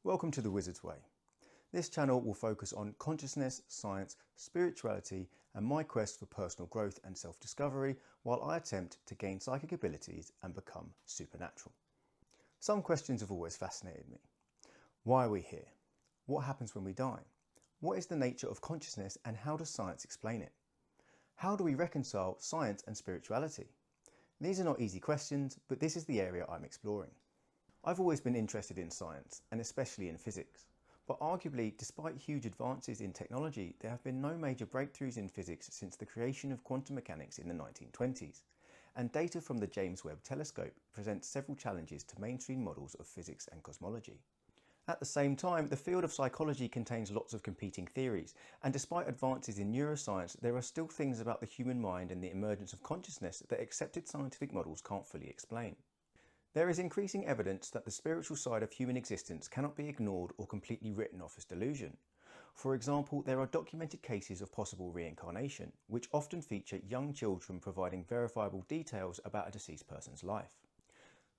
Welcome to The Wizard's Way. This channel will focus on consciousness, science, spirituality and my quest for personal growth and self-discovery while I attempt to gain psychic abilities and become supernatural. Some questions have always fascinated me. Why are we here? What happens when we die? What is the nature of consciousness and how does science explain it? How do we reconcile science and spirituality? These are not easy questions, but this is the area I'm exploring. I've always been interested in science, and especially in physics. But arguably, despite huge advances in technology, there have been no major breakthroughs in physics since the creation of quantum mechanics in the 1920s. And data from the James Webb Telescope presents several challenges to mainstream models of physics and cosmology. At the same time, the field of psychology contains lots of competing theories, and despite advances in neuroscience, there are still things about the human mind and the emergence of consciousness that accepted scientific models can't fully explain. There is increasing evidence that the spiritual side of human existence cannot be ignored or completely written off as delusion. For example, there are documented cases of possible reincarnation, which often feature young children providing verifiable details about a deceased person's life.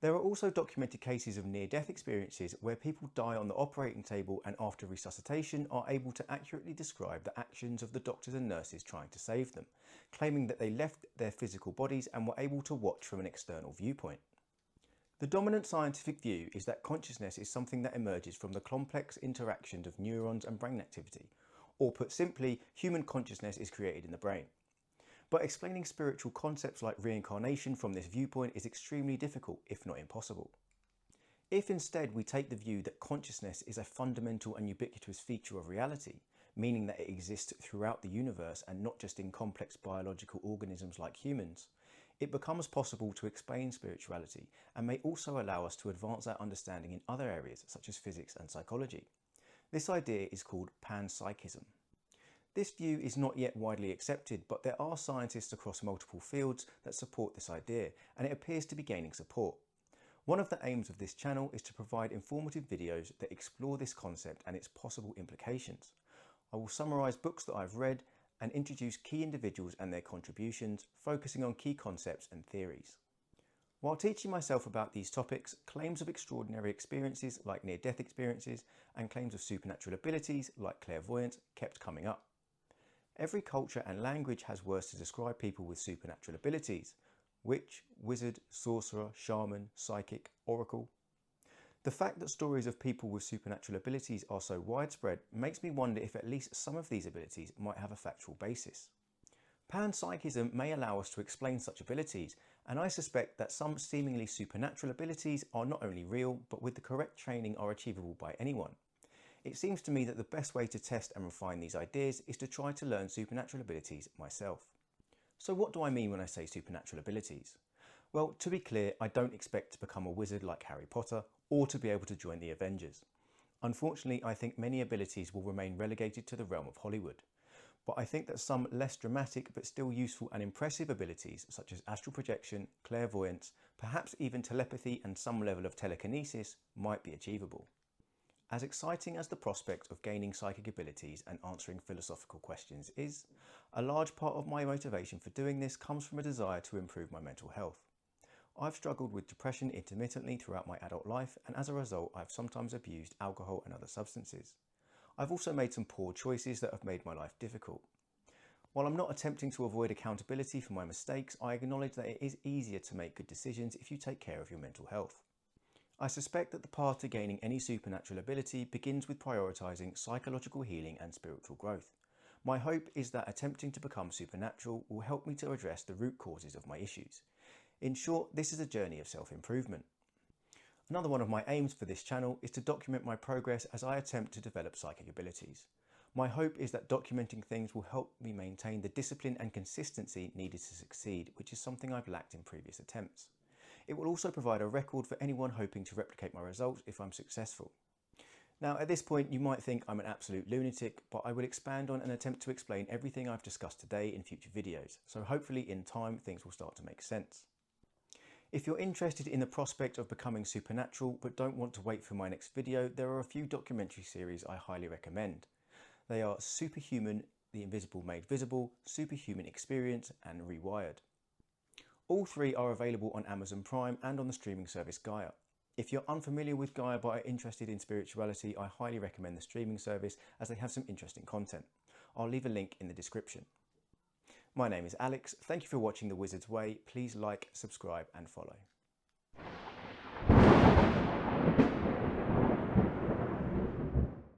There are also documented cases of near-death experiences where people die on the operating table and after resuscitation are able to accurately describe the actions of the doctors and nurses trying to save them, claiming that they left their physical bodies and were able to watch from an external viewpoint. The dominant scientific view is that consciousness is something that emerges from the complex interactions of neurons and brain activity, or put simply, human consciousness is created in the brain. But explaining spiritual concepts like reincarnation from this viewpoint is extremely difficult, if not impossible. If instead we take the view that consciousness is a fundamental and ubiquitous feature of reality, meaning that it exists throughout the universe and not just in complex biological organisms like humans, it becomes possible to explain spirituality and may also allow us to advance our understanding in other areas such as physics and psychology. This idea is called Panpsychism. This view is not yet widely accepted, but there are scientists across multiple fields that support this idea, and it appears to be gaining support. One of the aims of this channel is to provide informative videos that explore this concept and its possible implications. I will summarise books that I've read and introduce key individuals and their contributions, focusing on key concepts and theories. While teaching myself about these topics, claims of extraordinary experiences like near-death experiences and claims of supernatural abilities like clairvoyance kept coming up. Every culture and language has words to describe people with supernatural abilities: witch, wizard, sorcerer, shaman, psychic, oracle. The fact that stories of people with supernatural abilities are so widespread makes me wonder if at least some of these abilities might have a factual basis. Panpsychism may allow us to explain such abilities, and I suspect that some seemingly supernatural abilities are not only real, but with the correct training are achievable by anyone. It seems to me that the best way to test and refine these ideas is to try to learn supernatural abilities myself. So what do I mean when I say supernatural abilities? Well, to be clear, I don't expect to become a wizard like Harry Potter or to be able to join the Avengers. Unfortunately, I think many abilities will remain relegated to the realm of Hollywood. But I think that some less dramatic but still useful and impressive abilities such as astral projection, clairvoyance, perhaps even telepathy and some level of telekinesis might be achievable. As exciting as the prospect of gaining psychic abilities and answering philosophical questions is, a large part of my motivation for doing this comes from a desire to improve my mental health. I've struggled with depression intermittently throughout my adult life, and as a result I've sometimes abused alcohol and other substances. I've also made some poor choices that have made my life difficult. While I'm not attempting to avoid accountability for my mistakes, I acknowledge that it is easier to make good decisions if you take care of your mental health. I suspect that the path to gaining any supernatural ability begins with prioritising psychological healing and spiritual growth. My hope is that attempting to become supernatural will help me to address the root causes of my issues. In short, this is a journey of self-improvement. Another one of my aims for this channel is to document my progress as I attempt to develop psychic abilities. My hope is that documenting things will help me maintain the discipline and consistency needed to succeed, which is something I've lacked in previous attempts. It will also provide a record for anyone hoping to replicate my results if I'm successful. Now, at this point, you might think I'm an absolute lunatic, but I will expand on and attempt to explain everything I've discussed today in future videos, so hopefully in time things will start to make sense. If you're interested in the prospect of becoming supernatural but don't want to wait for my next video, there are a few documentary series I highly recommend. They are Superhuman, The Invisible Made Visible, Superhuman Experience and Rewired. All three are available on Amazon Prime and on the streaming service Gaia. If you're unfamiliar with Gaia but are interested in spirituality, I highly recommend the streaming service as they have some interesting content. I'll leave a link in the description. My name is Alex. Thank you for watching The Wizard's Way. Please like, subscribe and follow.